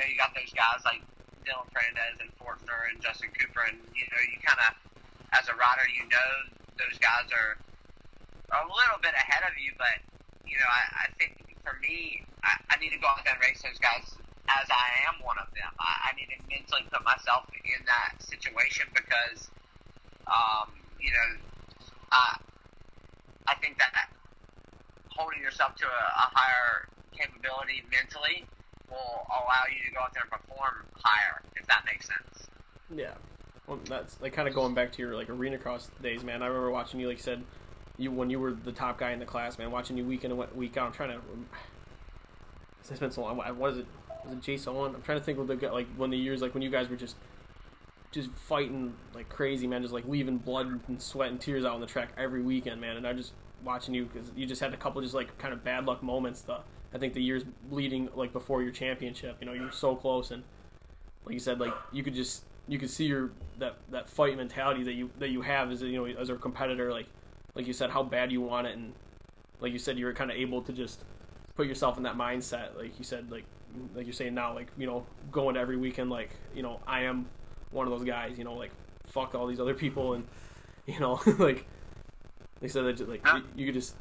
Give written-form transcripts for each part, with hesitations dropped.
you got those guys like Dylan Fernandez and Fortner and Justin Cooper, and you kind of, as a rider, those guys are a little bit ahead of you, but I think for me, I need to go out there and race those guys as I am one of them. I need to mentally put myself in that situation because, I think that holding yourself to a higher capability mentally will allow you to go out there and perform higher, if that makes sense. Yeah. Well, that's like kind of going back to your like arena cross days, man. I remember watching you, like you said, when you were the top guy in the class, man. Watching you week in and week out. I'm trying to. It's been so long. What is it? Was it Jason Owen? I'm trying to think of like when the years like when you guys were just fighting like crazy, man. Just like leaving blood and sweat and tears out on the track every weekend, man. And I just watching you because you just had a couple just like kind of bad luck moments. I think the years leading like before your championship, you were so close, and like you said, like you could see that fight mentality that you have as as a competitor, like you said, how bad you want it, and like you said, you were kind of able to just put yourself in that mindset, like you said, like you're saying now, like going to every weekend, like I am one of those guys, like fuck all these other people, and like they said that like you could just,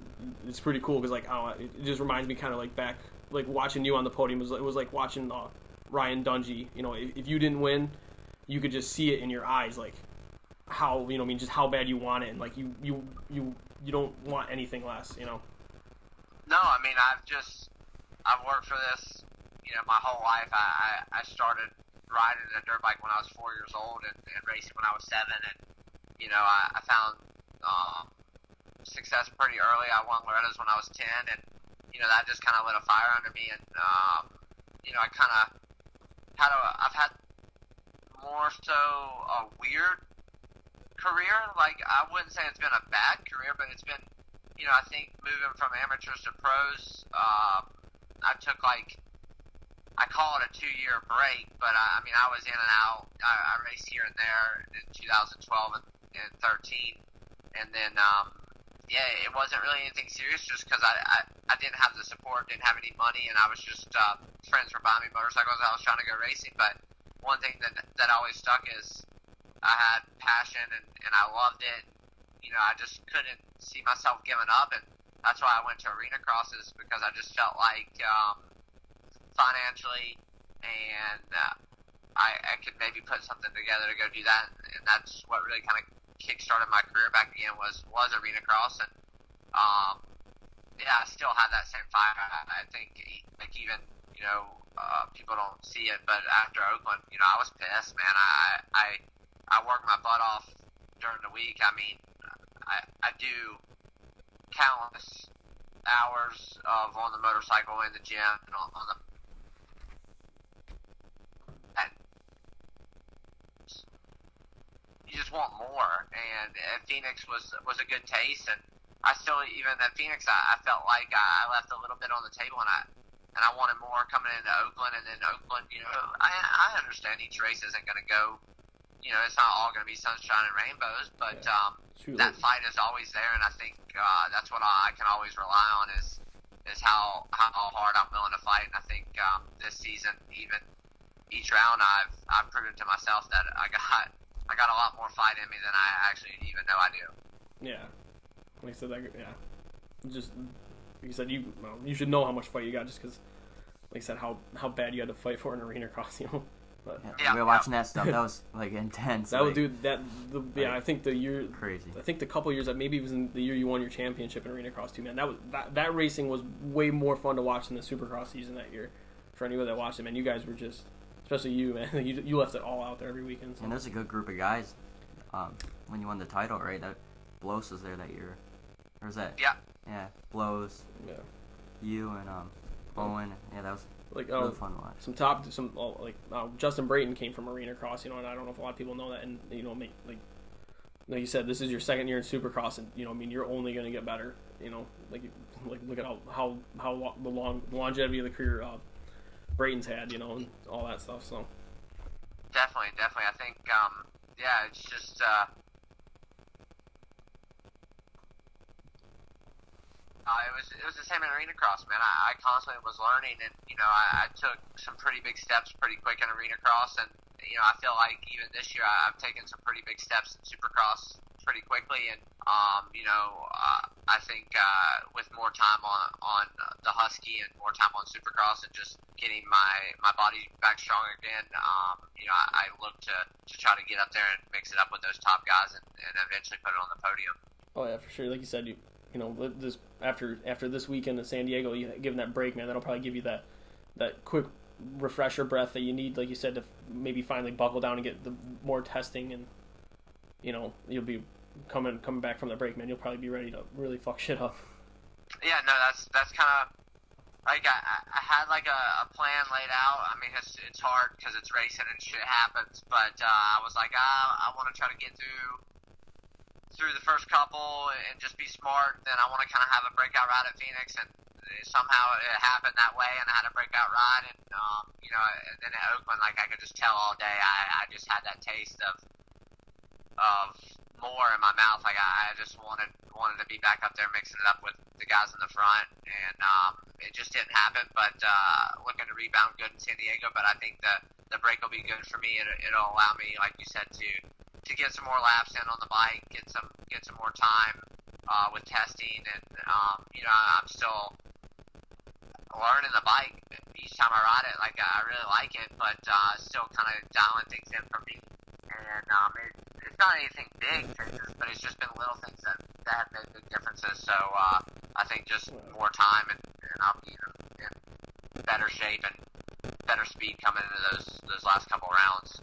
it's pretty cool because like it just reminds me kind of like back, like watching you on the podium it was like watching Ryan Dungey. If you didn't win, you could just see it in your eyes, like how just how bad you want it, and like you don't want anything less. No, I mean I've worked for this my whole life. I started riding a dirt bike when I was 4 years old and racing when I was 7, and I found success pretty early. I won Loretta's when I was 10, and that just kind of lit a fire under me, and I kind of I've had more so a weird career. Like, I wouldn't say it's been a bad career, but it's been, I think moving from amateurs to pros, I took I call it a 2-year break, but I mean, I was in and out. I raced here and there in 2012 and 13, and then, it wasn't really anything serious just because I didn't have the support, didn't have any money, and I was just, friends were buying me motorcycles. I was trying to go racing, but one thing that always stuck is I had passion and I loved it. I just couldn't see myself giving up, and that's why I went to arena crosses, because I just felt like financially and I could maybe put something together to go do that, and that's what really kind of kick-started my career back again was arena cross, and I still have that same fire. I think like even people don't see it, but after Oakland, I was pissed, man. I worked my butt off during the week. I mean, I do countless hours of on the motorcycle in the gym and on the. And you just want more, and Phoenix was a good taste, and I still, even at Phoenix, I felt like I left a little bit on the table, and I wanted more coming into Oakland, and then Oakland, I understand each race isn't going to go, it's not all going to be sunshine and rainbows, but that fight is always there, and I think that's what I can always rely on is how hard I'm willing to fight, and I think this season, even each round, I've proven to myself that I got a lot more fight in me than I actually even know I do. Yeah, like I said, just like you said, you should know how much fight you got just because, like I said, how bad you had to fight for an arena cross, But we were watching that stuff. That was like intense. That would do that. I think the year crazy. I think the couple years that maybe it was in the year you won your championship in arena cross too, man. That racing was way more fun to watch than the Supercross season that year. For anyone that watched it, man, you guys were just, especially you, man. You left it all out there every weekend. So. And there's a good group of guys. When you won the title, right? That Blows was there that year. Or was that? Yeah. Yeah, Blows. Yeah. You and Owen. Yeah, that was. Really fun to watch. Justin Brayton came from arena cross, and I don't know if a lot of people know that, and like you said, this is your second year in Supercross, and you're only going to get better, like look at how the longevity of the career Brayton's had, and all that stuff. So definitely, I think it's just It was the same in arena cross, man. I constantly was learning, and I took some pretty big steps pretty quick in arena cross, and I feel like even this year I've taken some pretty big steps in supercross pretty quickly, and I think with more time on the Husky and more time on supercross and just getting my body back strong again, I look to try to get up there and mix it up with those top guys and eventually put it on the podium. Oh yeah, for sure. Like you said, this after this weekend in San Diego, you give them that break, man. That'll probably give you that quick refresher breath that you need, like you said, to maybe finally buckle down and get the more testing, and you'll be coming back from the break, man. You'll probably be ready to really fuck shit up. Yeah, no, that's kind of like I had like a plan laid out. I mean, it's hard because it's racing and shit happens, but I was like, I want to try to get through the first couple and just be smart. Then I want to kind of have a breakout ride at Phoenix, and somehow it happened that way, and I had a breakout ride, and and then at Oakland, like I could just tell all day, I just had that taste of more in my mouth. Like I just wanted to be back up there mixing it up with the guys in the front, and it just didn't happen. But looking to rebound good in San Diego, but I think the break will be good for me. It'll allow me, like you said, to get some more laps in on the bike, get some more time with testing, and I'm still learning the bike each time I ride it. Like I really like it, but still kind of dialing things in for me. And it's not anything big changes, but it's just been little things that have made big differences. So I think just more time, and I'll be in better shape and better speed coming into those last couple rounds.